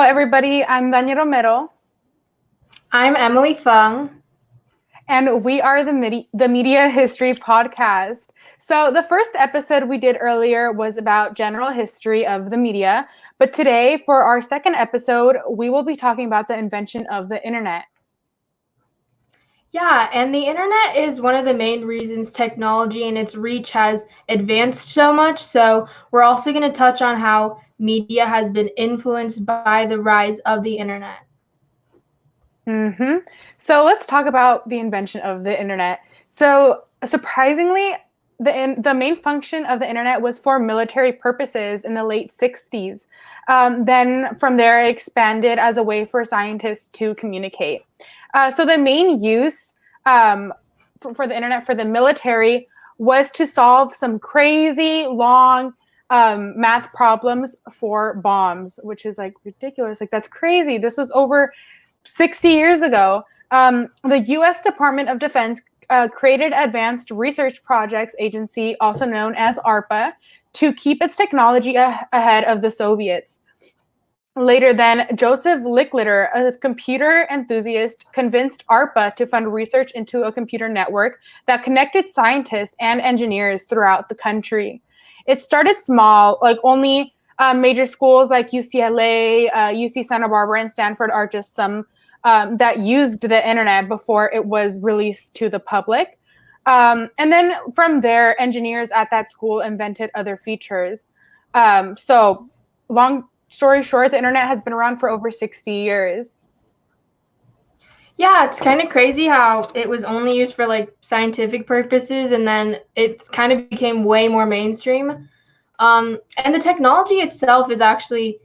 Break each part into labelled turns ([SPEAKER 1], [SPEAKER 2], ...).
[SPEAKER 1] everybody. I'm Dania Romero.
[SPEAKER 2] I'm Emily Feng.
[SPEAKER 1] And we are the Media History Podcast. So the first episode we did earlier was about general history of the media. But today, for our second episode, we will be talking about the invention of the internet.
[SPEAKER 2] Yeah, and the internet is one of the main reasons technology and its reach has advanced so much. So we're also going to touch on how media has been influenced by the rise of the internet.
[SPEAKER 1] So let's talk about the invention of the internet. So surprisingly, the main function of the internet was for military purposes in the late 60s. Then from there, it expanded as a way for scientists to communicate. So the main use for the internet for the military was to solve some crazy long math problems for bombs, which is like ridiculous. Like, that's crazy. This was over 60 years ago. The U.S. Department of Defense created Advanced Research Projects Agency, also known as ARPA, to keep its technology ahead of the Soviets. Later then, Joseph Licklider, a computer enthusiast, convinced ARPA to fund research into a computer network that connected scientists and engineers throughout the country. It started small, like only major schools like UCLA, UC Santa Barbara, and Stanford are just some that used the internet before it was released to the public. And then from there, engineers at that school invented other features. So long story short, the internet has been around for over 60 years.
[SPEAKER 2] Yeah, it's kind of crazy how it was only used for like scientific purposes, and then it kind of became way more mainstream. And the technology itself is actually,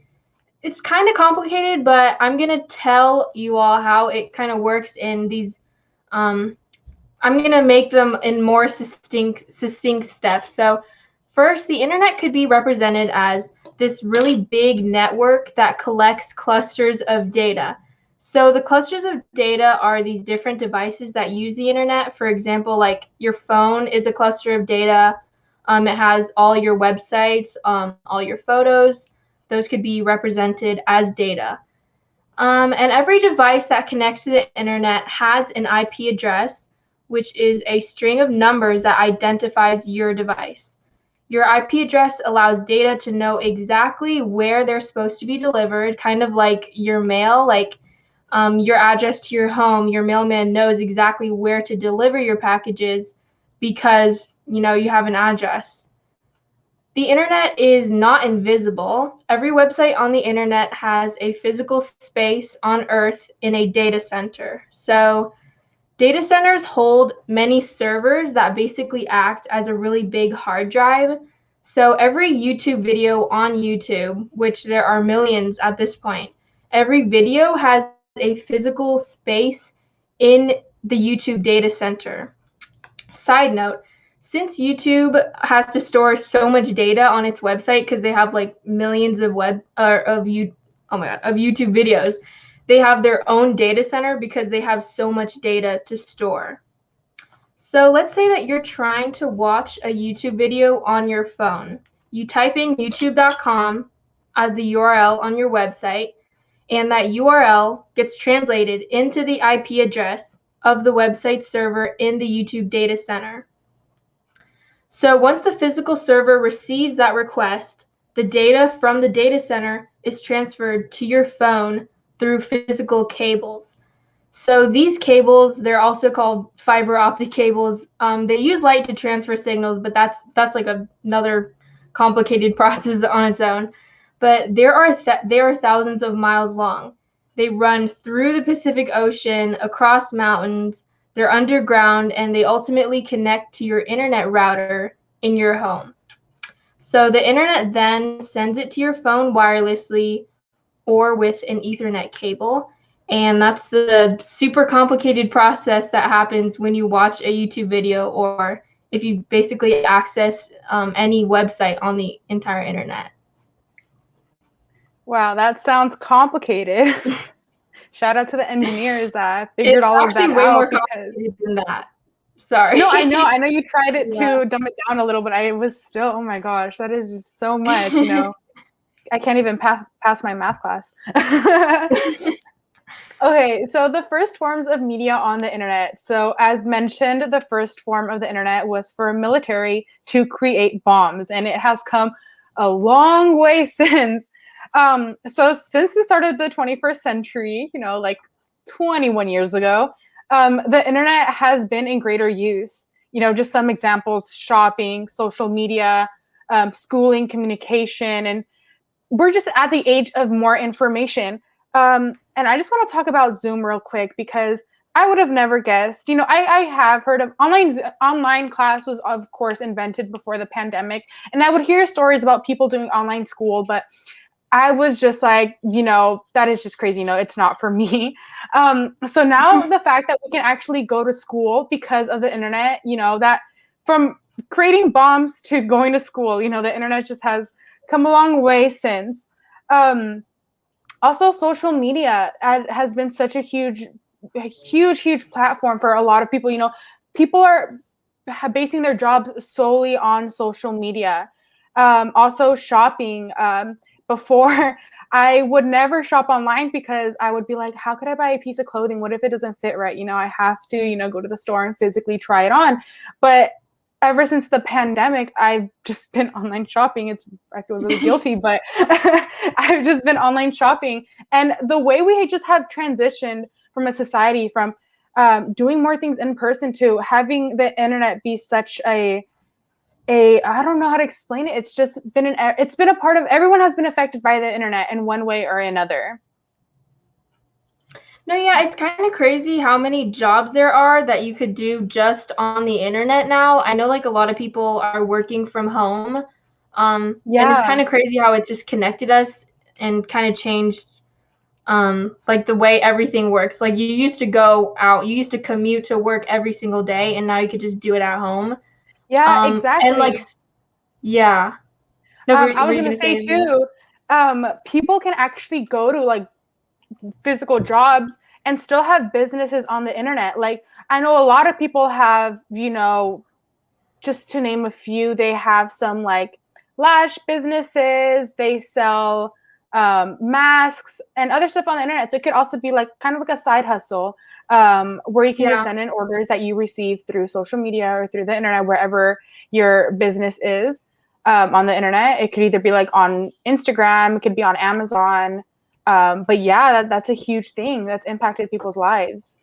[SPEAKER 2] it's kind of complicated, but I'm going to tell you all how it kind of works in these, I'm going to make them in more succinct steps. So first, the internet could be represented as this really big network that collects clusters of data. So the clusters of data are these different devices that use the internet. For example, like your phone is a cluster of data. It has all your websites, all your photos. Those could be represented as data. And every device that connects to the internet has an IP address, which is a string of numbers that identifies your device. Your IP address allows data to know exactly where they're supposed to be delivered, kind of like your mail, like your address to your home. Your mailman knows exactly where to deliver your packages because, you have an address. The internet is not invisible. Every website on the internet has a physical space on Earth in a data center. So data centers hold many servers that basically act as a really big hard drive. So every YouTube video on YouTube, which there are millions at this point, every video has a physical space in the YouTube data center. Side note, since YouTube has to store so much data on its website because they have like millions of YouTube videos, they have their own data center because they have so much data to store. So let's say that you're trying to watch a YouTube video on your phone. You type in youtube.com as the URL on your website, and that URL gets translated into the IP address of the website server in the YouTube data center. So once the physical server receives that request, the data from the data center is transferred to your phone through physical cables. So these cables, they're also called fiber optic cables. They use light to transfer signals, but that's like another complicated process on its own. But they are thousands of miles long. They run through the Pacific Ocean, across mountains. They're underground, and they ultimately connect to your internet router in your home. So the internet then sends it to your phone wirelessly or with an Ethernet cable. And that's the super complicated process that happens when you watch a YouTube video or if you basically access any website on the entire internet.
[SPEAKER 1] Wow, that sounds complicated. Shout out to the engineers that figured all of that out.
[SPEAKER 2] It's actually way more complicated than that. Sorry.
[SPEAKER 1] No, I know you tried it to dumb it down a little, but I was still, oh my gosh, that is just so much, I can't even pass my math class. Okay, so the first forms of media on the internet. So, as mentioned, the first form of the internet was for military to create bombs, and it has come a long way since. So, since the start of the 21st century, like 21 years ago, the internet has been in greater use. Just some examples: shopping, social media, schooling, communication, and we're just at the age of more information. And I just want to talk about Zoom real quick because I would have never guessed. I have heard of online class was of course invented before the pandemic, and I would hear stories about people doing online school, but I was just like, that is just crazy. It's not for me. So now the fact that we can actually go to school because of the internet, that from creating bombs to going to school, the internet just has come a long way since. Also, social media has been such a huge platform for a lot of people. People are basing their jobs solely on social media. Also, shopping. Before, I would never shop online because I would be like, how could I buy a piece of clothing? What if it doesn't fit right? I have to, go to the store and physically try it on. But ever since the pandemic, I've just been online shopping. I feel really guilty, but I've just been online shopping. And the way we just have transitioned from a society from doing more things in person to having the internet be such a I don't know how to explain it. It's just been a part of everyone has been affected by the internet in one way or another.
[SPEAKER 2] No, yeah, it's kind of crazy how many jobs there are that you could do just on the internet now. I know like a lot of people are working from home. And it's kind of crazy how it just connected us and kind of changed like the way everything works. Like you used to go out, you used to commute to work every single day, and now you could just do it at home.
[SPEAKER 1] Yeah, exactly.
[SPEAKER 2] And like, yeah. No,
[SPEAKER 1] I was gonna say too, people can actually go to like physical jobs and still have businesses on the internet. Like I know a lot of people have, just to name a few, they have some like lash businesses, they sell masks and other stuff on the internet. So it could also be like kind of like a side hustle where you can just send in orders that you receive through social media or through the internet, wherever your business is on the internet. It could either be like on Instagram, it could be on Amazon. But yeah, that's a huge thing that's impacted people's lives.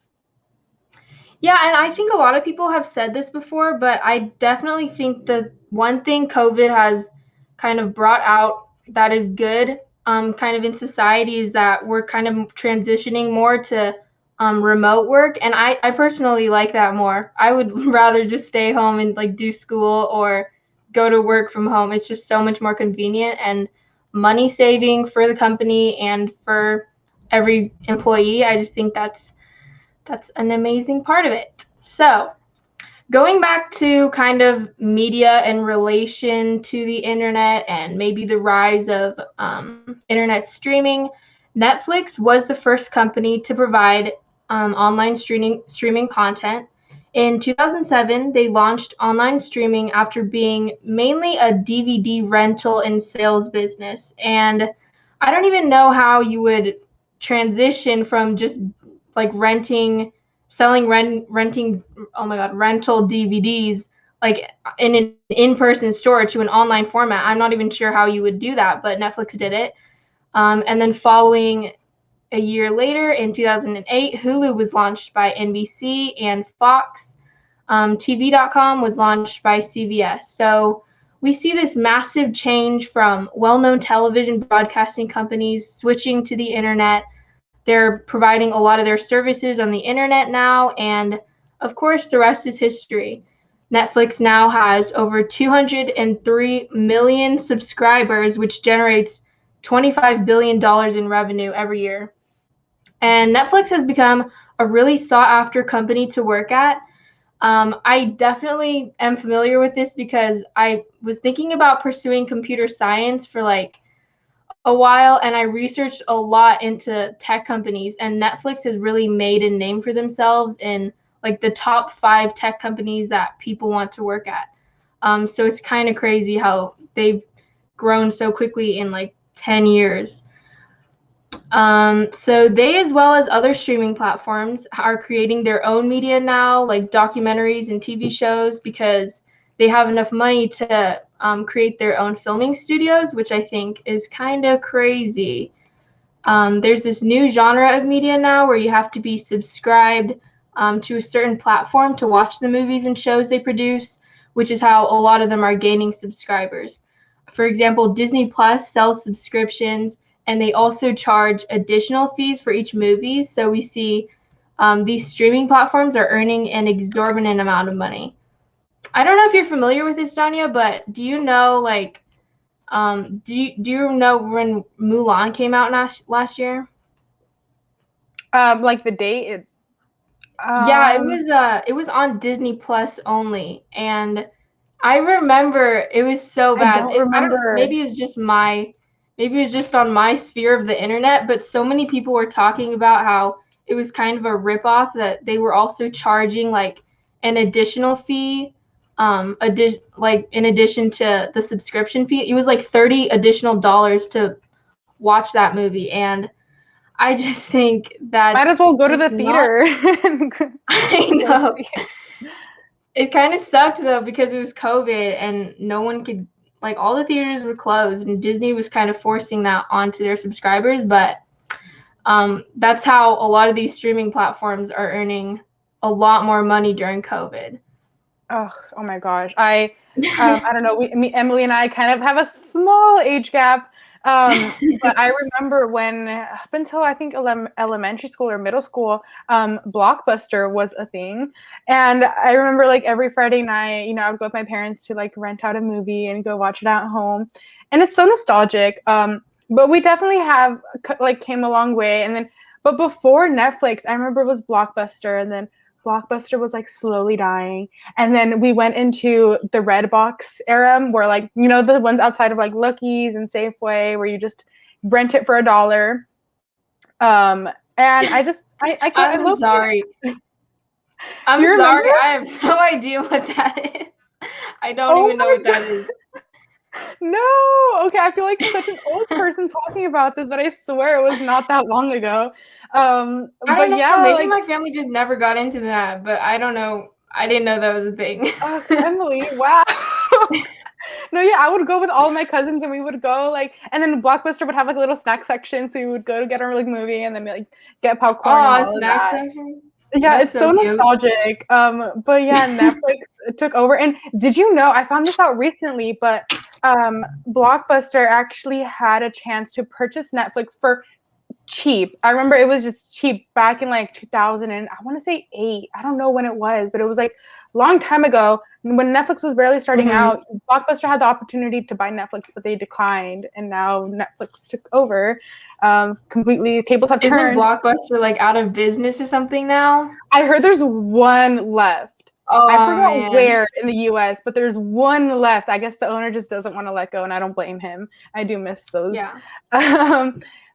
[SPEAKER 2] Yeah, and I think a lot of people have said this before, but I definitely think the one thing COVID has kind of brought out that is good kind of in society is that we're kind of transitioning more to remote work. And I personally like that more. I would rather just stay home and like do school or go to work from home. It's just so much more convenient and money saving for the company and for every employee. I just think that's an amazing part of it. So going back to kind of media in relation to the internet and maybe the rise of internet streaming, Netflix was the first company to provide online streaming content. In 2007, they launched online streaming after being mainly a DVD rental and sales business. And I don't even know how you would transition from just like renting rental DVDs like in an in-person store to an online format. I'm not even sure how you would do that, but Netflix did it. And then following a year later in 2008, Hulu was launched by NBC and Fox. TV.com was launched by CBS. So we see this massive change from well-known television broadcasting companies switching to the internet. They're providing a lot of their services on the internet now, and of course, the rest is history. Netflix now has over 203 million subscribers, which generates $25 billion in revenue every year. And Netflix has become a really sought-after company to work at. I definitely am familiar with this because I was thinking about pursuing computer science for like a while, and I researched a lot into tech companies, and Netflix has really made a name for themselves in like the top 5 tech companies that people want to work at. So it's kind of crazy how they've grown so quickly in like 10 years. So they, as well as other streaming platforms, are creating their own media now, like documentaries and TV shows, because they have enough money to create their own filming studios, which I think is kind of crazy. There's this new genre of media now where you have to be subscribed to a certain platform to watch the movies and shows they produce, which is how a lot of them are gaining subscribers. For example, Disney Plus sells subscriptions, and they also charge additional fees for each movie. So we see these streaming platforms are earning an exorbitant amount of money. I don't know if you're familiar with this, Dania, but do you know, like, do you know when Mulan came out last year?
[SPEAKER 1] Like the date.
[SPEAKER 2] Yeah, it was on Disney Plus only, and I remember it was so
[SPEAKER 1] I
[SPEAKER 2] bad.
[SPEAKER 1] don't remember.
[SPEAKER 2] Maybe it's just on my sphere of the internet, but so many people were talking about how it was kind of a ripoff, that they were also charging like an additional fee, like in addition to the subscription fee. It was like $30 additional to watch that movie, and I just think
[SPEAKER 1] Might as
[SPEAKER 2] that's
[SPEAKER 1] well go to the
[SPEAKER 2] just not.
[SPEAKER 1] theater.
[SPEAKER 2] I
[SPEAKER 1] Go
[SPEAKER 2] know.
[SPEAKER 1] see it.
[SPEAKER 2] It kind of sucked though, because it was COVID and no one could, like, all the theaters were closed, and Disney was kind of forcing that onto their subscribers. But that's how a lot of these streaming platforms are earning a lot more money during COVID.
[SPEAKER 1] Oh my gosh. I don't know. Emily and I kind of have a small age gap. But I remember when, up until I think elementary school or middle school, Blockbuster was a thing. And I remember like every Friday night, I would go with my parents to like rent out a movie and go watch it at home. And it's so nostalgic. But we definitely have like came a long way. And then, but before Netflix, I remember it was Blockbuster, and then Blockbuster was like slowly dying. And then we went into the red box era where like, the ones outside of like Lucky's and Safeway where you just rent it for $1. And I
[SPEAKER 2] I'm sorry. I'm
[SPEAKER 1] You
[SPEAKER 2] sorry.
[SPEAKER 1] remember?
[SPEAKER 2] I have no idea what that is. I don't even know what that is.
[SPEAKER 1] No. Okay, I feel like such an old person talking about this, but I swear it was not that long ago.
[SPEAKER 2] I don't
[SPEAKER 1] But
[SPEAKER 2] know.
[SPEAKER 1] yeah,
[SPEAKER 2] Maybe
[SPEAKER 1] like,
[SPEAKER 2] my family just never got into that, but I don't know. I didn't know that was a thing.
[SPEAKER 1] Emily, wow. No, yeah, I would go with all of my cousins, and we would go like, and then Blockbuster would have like a little snack section, so we would go to get our like movie, and then like get popcorn and
[SPEAKER 2] Oh,
[SPEAKER 1] all of
[SPEAKER 2] snack
[SPEAKER 1] that.
[SPEAKER 2] section.
[SPEAKER 1] Yeah,
[SPEAKER 2] That's
[SPEAKER 1] it's
[SPEAKER 2] so
[SPEAKER 1] so
[SPEAKER 2] cute.
[SPEAKER 1] nostalgic. But yeah, Netflix took over. And did you know? I found this out recently, but Blockbuster actually had a chance to purchase Netflix for cheap. I remember it was just cheap back in like 2000 and I want to say 8. I don't know when it was, but it was like a long time ago when Netflix was barely starting out. Blockbuster had the opportunity to buy Netflix, but they declined, and now Netflix took over. Completely, tables have
[SPEAKER 2] Isn't
[SPEAKER 1] turned.
[SPEAKER 2] Blockbuster like out of business or something now?
[SPEAKER 1] I heard there's one left. I
[SPEAKER 2] Oh
[SPEAKER 1] forgot
[SPEAKER 2] man.
[SPEAKER 1] where in the US, but there's one left. I guess the owner just doesn't want to let go, and I don't blame him. I do miss those.
[SPEAKER 2] Yeah.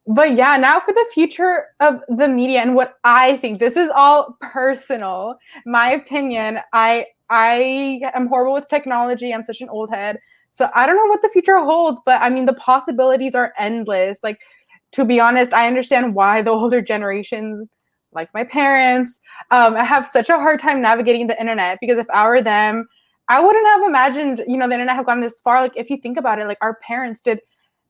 [SPEAKER 1] But yeah, now for the future of the media and what I think. This is all personal. My opinion. I am horrible with technology. I'm such an old head. So I don't know what the future holds, but I mean the possibilities are endless. Like, to be honest, I understand why the older generations, like my parents, have such a hard time navigating the internet, because if I were them, I wouldn't have imagined, the internet have gone this far. Like, if you think about it, like our parents they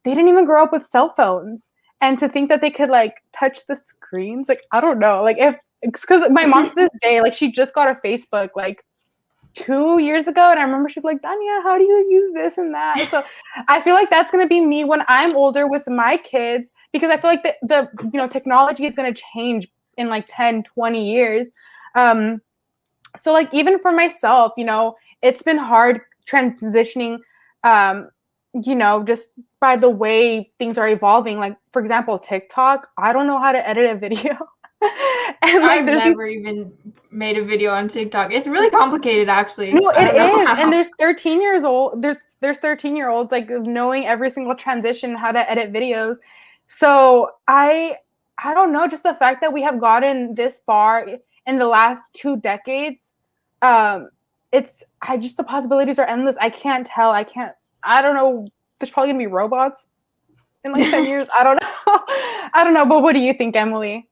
[SPEAKER 1] didn't even grow up with cell phones. And to think that they could like touch the screens, like, I don't know, like if, because my mom to this day, like she just got a Facebook like 2 years ago, and I remember she's like, Dania, how do you use this and that? So I feel like that's gonna be me when I'm older with my kids, because I feel like the technology is gonna change in like 10, 20 years. So like even for myself, it's been hard transitioning, just by the way things are evolving. Like, for example, TikTok, I don't know how to edit a video.
[SPEAKER 2] And like I've never even made a video on TikTok. It's really complicated, actually.
[SPEAKER 1] No, it is. And there's 13 years old. There's 13-year-olds like knowing every single transition, how to edit videos. So I don't know, just the fact that we have gotten this far in the last 2 decades, the possibilities are endless. I can't tell. I don't know. There's probably gonna be robots in like 10 years. I don't know. I don't know. But what do you think, Emily?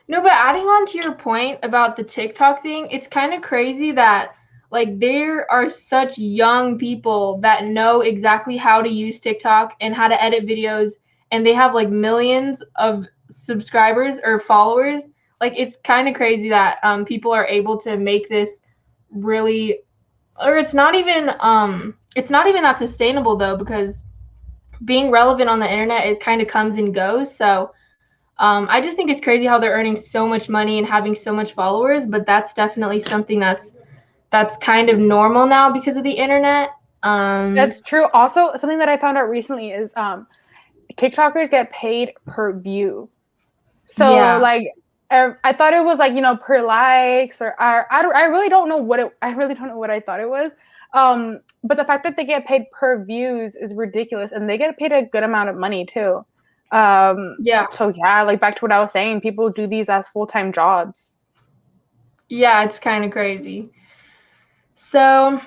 [SPEAKER 2] No, but adding on to your point about the TikTok thing, it's kind of crazy that like there are such young people that know exactly how to use TikTok and how to edit videos, and they have like millions of subscribers or followers. Like it's kind of crazy that people are able to make this really, or it's not even that sustainable though, because being relevant on the internet, it kind of comes and goes. So I just think it's crazy how they're earning so much money and having so much followers, but that's definitely something that's kind of normal now because of the internet.
[SPEAKER 1] That's true. Also, something that I found out recently is TikTokers get paid per view. So
[SPEAKER 2] Yeah.
[SPEAKER 1] like I thought it was like, per likes or I really don't know what I thought it was. But the fact that they get paid per views is ridiculous, and they get paid a good amount of money too.
[SPEAKER 2] Yeah.
[SPEAKER 1] So yeah, like back to what I was saying, people do these as full-time jobs.
[SPEAKER 2] Yeah, it's kind of crazy. So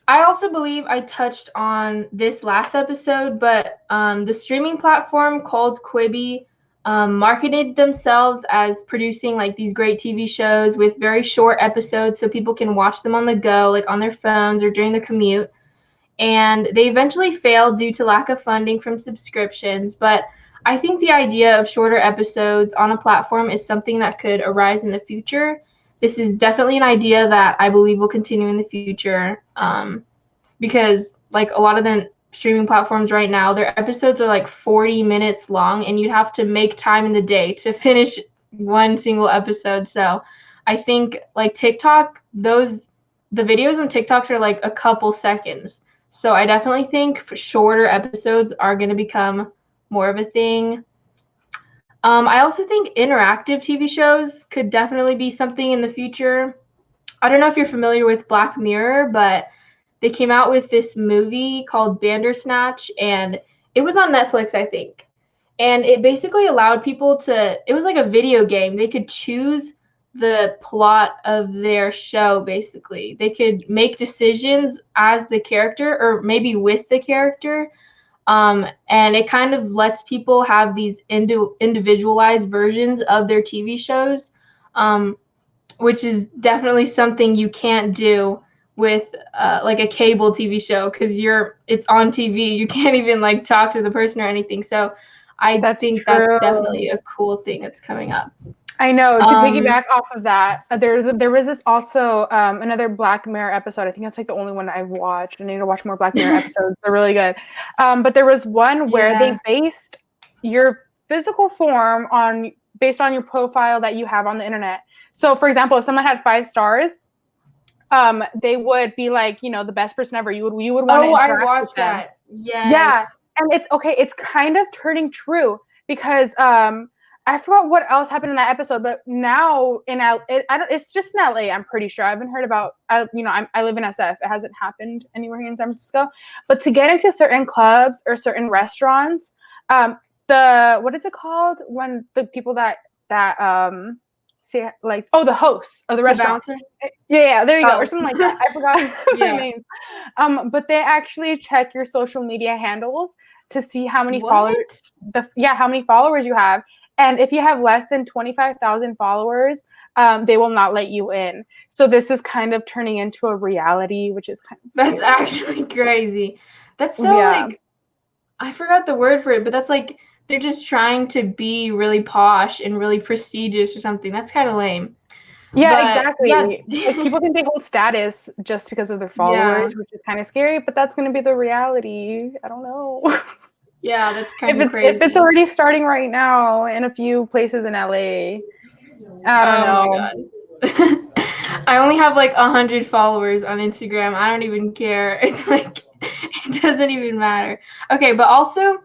[SPEAKER 2] I also believe I touched on this last episode, but the streaming platform called Quibi marketed themselves as producing like these great TV shows with very short episodes so people can watch them on the go, like on their phones or during the commute. And they eventually failed due to lack of funding from subscriptions. But I think the idea of shorter episodes on a platform is something that could arise in the future. This is definitely an idea that I believe will continue in the future, because like a lot of the streaming platforms right now, their episodes are like 40 minutes long, and you'd have to make time in the day to finish one single episode. So I think like TikTok, the videos on TikToks are like a couple seconds. So I definitely think shorter episodes are going to become more of a thing. I also think interactive TV shows could definitely be something in the future. I don't know if you're familiar with Black Mirror, but they came out with this movie called Bandersnatch, and it was on Netflix, I think. And it basically allowed people to, it was like a video game. They could choose the plot of their show, basically. They could make decisions as the character or maybe with the character. And it kind of lets people have these individualized versions of their TV shows, which is definitely something you can't do with like a cable TV show, because it's on TV. You can't even like talk to the person or anything. So I
[SPEAKER 1] That's
[SPEAKER 2] think that's
[SPEAKER 1] true.
[SPEAKER 2] definitely a cool thing that's coming up.
[SPEAKER 1] I know. To piggyback off of that, there was this also another Black Mirror episode. I think that's like the only one I've watched. I need to watch more Black Mirror episodes. They're really good. But there was one where they based your physical form based on your profile that you have on the internet. So, for example, if someone had 5 stars, they would be like, the best person ever. You would want to interact
[SPEAKER 2] I watched
[SPEAKER 1] with them.
[SPEAKER 2] that. Yes.
[SPEAKER 1] Yeah, and it's okay. It's kind of turning true because I forgot what else happened in that episode, but now it's just in LA. I'm pretty sure. I haven't heard about. I live in SF. It hasn't happened anywhere here in San Francisco. But to get into certain clubs or certain restaurants, what is it called when the people that say like the hosts of the restaurant? Yeah, there you go, or something like that. I forgot their names. But they actually check your social media handles to see how many followers. How many followers you have. And if you have less than 25,000 followers, they will not let you in. So this is kind of turning into a reality, which is kind of scary.
[SPEAKER 2] That's actually crazy. That's so like, I forgot the word for it, but that's like they're just trying to be really posh and really prestigious or something. That's kind of lame.
[SPEAKER 1] Yeah, but, exactly. Yeah. Like, people think they hold status just because of their followers, which is kind of scary, but that's going to be the reality. I don't know.
[SPEAKER 2] Yeah, that's kind of crazy.
[SPEAKER 1] If it's already starting right now in a few places in LA, I don't know.
[SPEAKER 2] My God. I only have like 100 followers on Instagram. I don't even care. It's like, it doesn't even matter. Okay, but also,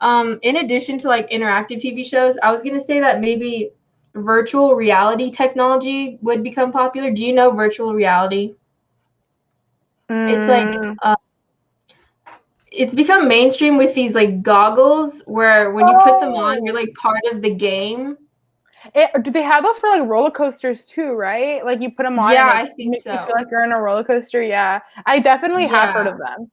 [SPEAKER 2] in addition to like interactive TV shows, I was going to say that maybe virtual reality technology would become popular. Do you know virtual reality? It's like, it's become mainstream with these like goggles where when you put them on, you're like part of the game.
[SPEAKER 1] Do they have those for like roller coasters too, right? Like you put them on and it makes you feel like you're in a roller coaster. Yeah, I definitely have heard of them.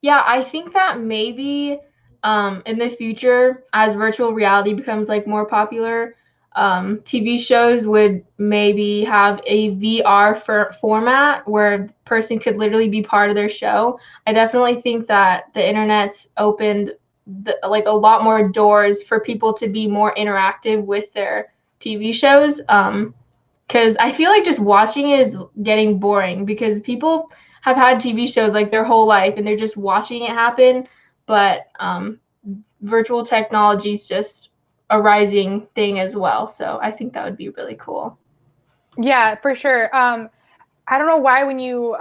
[SPEAKER 2] Yeah, I think that maybe in the future, as virtual reality becomes like more popular, TV shows would maybe have a VR format where a person could literally be part of their show. I definitely think that the internet's opened like a lot more doors for people to be more interactive with their TV shows. Because I feel like just watching it is getting boring because people have had TV shows like their whole life and they're just watching it happen. But virtual technology is just a rising thing as well. So I think that would be really cool.
[SPEAKER 1] Yeah, for sure. I don't know why when you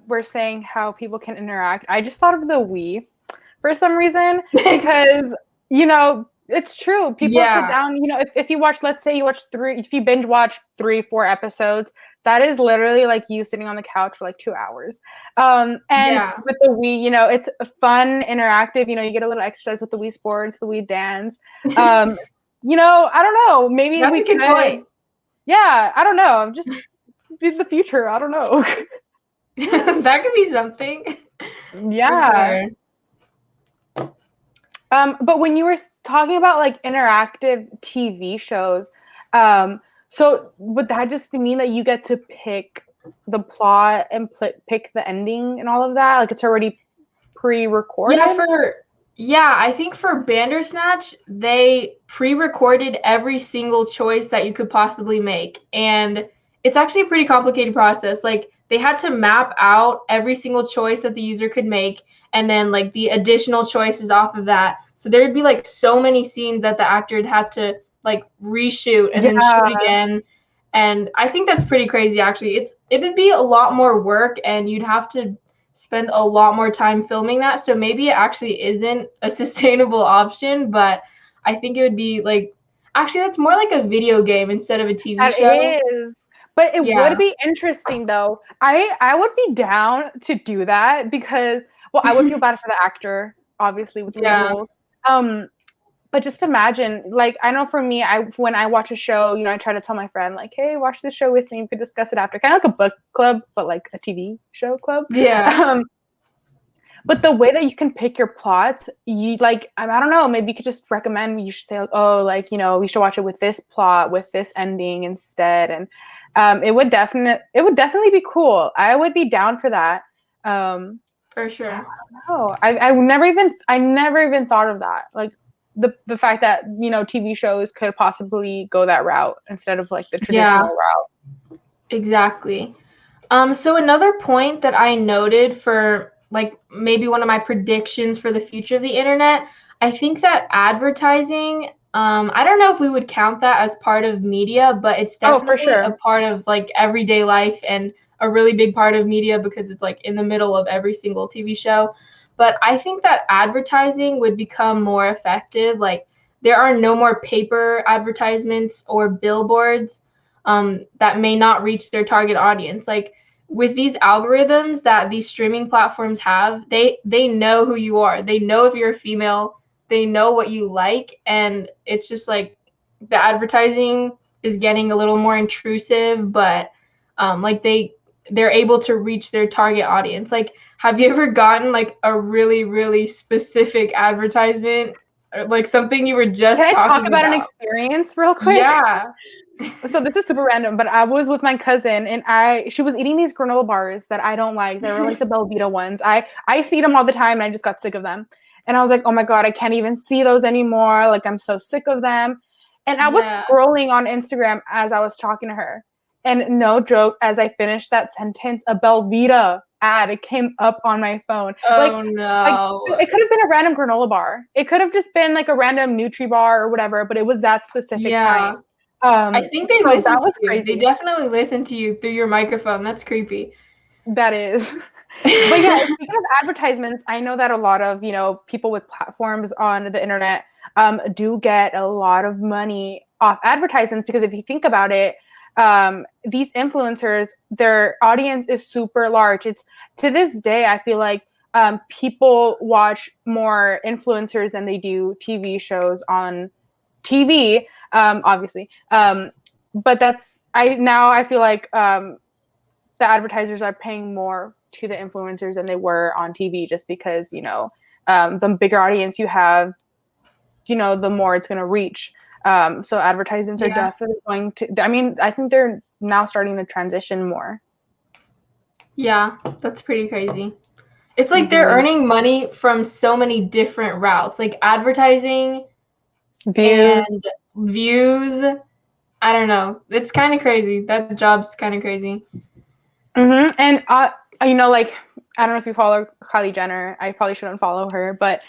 [SPEAKER 1] were saying how people can interact, I just thought of the Wii for some reason because it's true. People sit
[SPEAKER 2] Yeah.
[SPEAKER 1] down. If you watch, let's say you watch if you binge watch 3-4 episodes, that is literally like you sitting on the couch for like 2 hours. And
[SPEAKER 2] Yeah.
[SPEAKER 1] with the Wii, it's fun, interactive. You get a little exercise with the Wii Sports, the Wii Dance. I don't know. Maybe
[SPEAKER 2] That's
[SPEAKER 1] we
[SPEAKER 2] a good
[SPEAKER 1] could.
[SPEAKER 2] point.
[SPEAKER 1] Yeah, I don't know. Just the future. I don't know.
[SPEAKER 2] That could be something. For
[SPEAKER 1] Yeah.
[SPEAKER 2] sure.
[SPEAKER 1] But when you were talking about like interactive TV shows, so would that just mean that you get to pick the plot and pick the ending and all of that? Like it's already pre-recorded?
[SPEAKER 2] Yeah, I think for Bandersnatch, they pre-recorded every single choice that you could possibly make. And it's actually a pretty complicated process. Like they had to map out every single choice that the user could make and then like the additional choices off of that. So there'd be like so many scenes that the actor would have to like reshoot and then shoot
[SPEAKER 1] Yeah.
[SPEAKER 2] again. And I think that's pretty crazy actually. It would be a lot more work and you'd have to spend a lot more time filming that. So maybe it actually isn't a sustainable option, but I think it would be like actually that's more like a video game instead of a TV
[SPEAKER 1] That
[SPEAKER 2] show.
[SPEAKER 1] is. But it
[SPEAKER 2] Yeah.
[SPEAKER 1] would be interesting though. I would be down to do that because well, I would feel bad for the actor, obviously, with legal
[SPEAKER 2] Yeah.
[SPEAKER 1] rules. But just imagine, like, I know for me, when I watch a show, I try to tell my friend, like, hey, watch this show with me. We could discuss it after. Kind of like a book club, but like a TV show club.
[SPEAKER 2] Yeah.
[SPEAKER 1] But the way that you can pick your plots, you like, I don't know, maybe you could just recommend, you should say, like, oh, like, we should watch it with this plot, with this ending instead. And it would definitely be cool. I would be down for that.
[SPEAKER 2] For sure.
[SPEAKER 1] I don't know. I never even thought of that. Like the fact that TV shows could possibly go that route instead of like the traditional route.
[SPEAKER 2] Exactly. So another point that I noted for like maybe one of my predictions for the future of the internet, I think that advertising, I don't know if we would count that as part of media, but it's
[SPEAKER 1] Oh, for
[SPEAKER 2] definitely a
[SPEAKER 1] sure.
[SPEAKER 2] part of like everyday life and a really big part of media because it's like in the middle of every single TV show. But I think that advertising would become more effective. Like there are no more paper advertisements or billboards that may not reach their target audience. Like with these algorithms that these streaming platforms have, they know who you are. They know if you're a female. They know what you like, and it's just like the advertising is getting a little more intrusive, but like they're able to reach their target audience. Like, have you ever gotten like a really really specific advertisement, or, like something you were just
[SPEAKER 1] Can I talk
[SPEAKER 2] talking
[SPEAKER 1] about an
[SPEAKER 2] about?
[SPEAKER 1] experience real quick?
[SPEAKER 2] Yeah.
[SPEAKER 1] So this is super random, but I was with my cousin and she was eating these granola bars that I don't like. They were like the Belvita ones. I see them all the time and I just got sick of them. And I was like, oh my God, I can't even see those anymore. Like I'm so sick of them. And I was
[SPEAKER 2] Yeah.
[SPEAKER 1] scrolling on Instagram as I was talking to her. And no joke, as I finished that sentence, a Belvita ad came up on my phone.
[SPEAKER 2] Oh
[SPEAKER 1] Like
[SPEAKER 2] no.
[SPEAKER 1] it could have been a random granola bar. It could have just been like a random Nutri bar or whatever, but it was that specific
[SPEAKER 2] Yeah.
[SPEAKER 1] kind.
[SPEAKER 2] I think they
[SPEAKER 1] So
[SPEAKER 2] listen
[SPEAKER 1] that
[SPEAKER 2] to
[SPEAKER 1] was
[SPEAKER 2] you. They
[SPEAKER 1] crazy.
[SPEAKER 2] definitely listen to you through your microphone. That's creepy.
[SPEAKER 1] That is. But yeah, speaking of advertisements, I know that a lot of, people with platforms on the internet do get a lot of money off advertisements because if you think about it, these influencers, their audience is super large. It's to this day, I feel like people watch more influencers than they do TV shows on TV, obviously. But I feel like the advertisers are paying more to the influencers than they were on TV, just because, the bigger audience you have, the more it's going to reach. So advertisements are definitely going to, I think they're now starting to transition more.
[SPEAKER 2] Yeah, that's pretty crazy. It's like they're earning money from so many different routes, like advertising,
[SPEAKER 1] views.
[SPEAKER 2] and views. I don't know. It's kind of crazy. That job's kind of crazy.
[SPEAKER 1] Mm-hmm. And, like, I don't know if you follow Kylie Jenner. I probably shouldn't follow her, but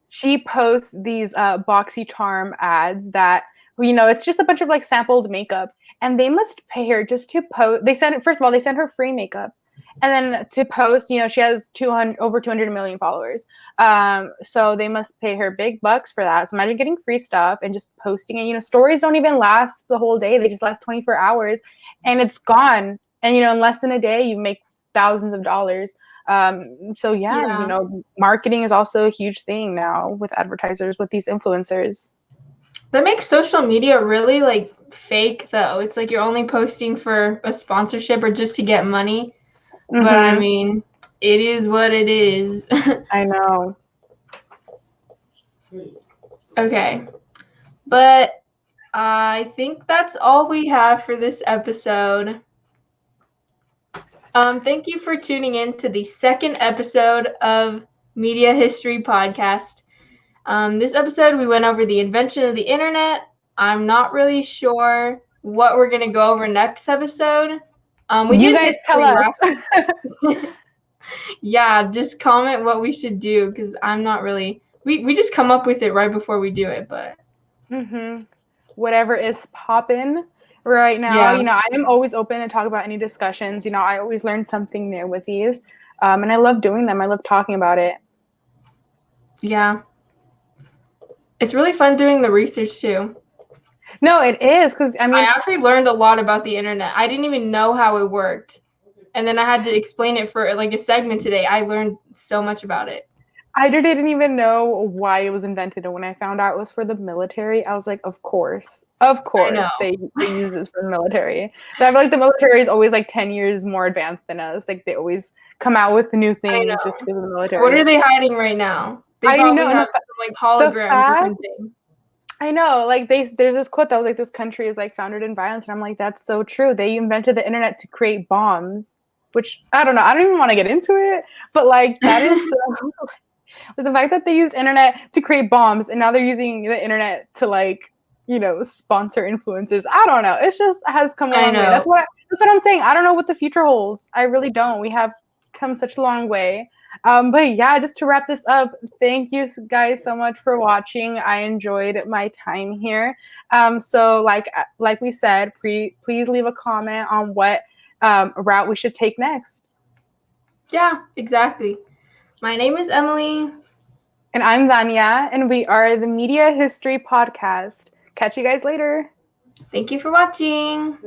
[SPEAKER 1] she posts these BoxyCharm ads that, it's just a bunch of like sampled makeup, and they must pay her just to post. First of all, they send her free makeup, and then to post, she has over 200 million followers. So they must pay her big bucks for that. So imagine getting free stuff and just posting it. Stories don't even last the whole day. They just last 24 hours and it's gone. And, in less than a day, you make thousands of dollars. Marketing is also a huge thing now with advertisers, with these influencers.
[SPEAKER 2] That makes social media really like fake though. It's like you're only posting for a sponsorship or just to get money. Mm-hmm. But I mean, it is what it is.
[SPEAKER 1] I know.
[SPEAKER 2] Okay. But I think that's all we have for this episode. Thank you for tuning in to the second episode of Media History Podcast. This episode, we went over the invention of the internet. I'm not really sure what we're going to go over next episode.
[SPEAKER 1] You guys tell us.
[SPEAKER 2] Yeah, just comment what we should do, because I'm not really... We just come up with it right before we do it, but...
[SPEAKER 1] Whatever is popping right now. I am always open to talk about any discussions. I always learn something new with these. And I love doing them. I love talking about it.
[SPEAKER 2] Yeah. It's really fun doing the research too.
[SPEAKER 1] No, it is, because
[SPEAKER 2] I actually learned a lot about the internet. I didn't even know how it worked. And then I had to explain it for like a segment today. I learned so much about it.
[SPEAKER 1] I didn't even know why it was invented. And when I found out it was for the military, I was like, of course they use this for the military. I feel like the military is always like 10 years more advanced than us. Like they always come out with new things just because of the military.
[SPEAKER 2] What are they hiding right now? They probably have some like hologram or something.
[SPEAKER 1] I know, like there's this quote that was like, this country is like founded in violence, and I'm like, that's so true. They invented the internet to create bombs, which I don't know. I don't even want to get into it, but like that is so. The fact that they used internet to create bombs, and now they're using the internet to like, sponsor influencers. I don't know. It's just has come a long way. That's what I'm saying. I don't know what the future holds. I really don't. We have come such a long way. But yeah, just to wrap this up, thank you guys so much for watching. I enjoyed my time here. So like we said, please leave a comment on what route we should take next.
[SPEAKER 2] Yeah, exactly. My name is Emily.
[SPEAKER 1] And I'm Dania, and we are the Media History Podcast. Catch you guys later.
[SPEAKER 2] Thank you for watching.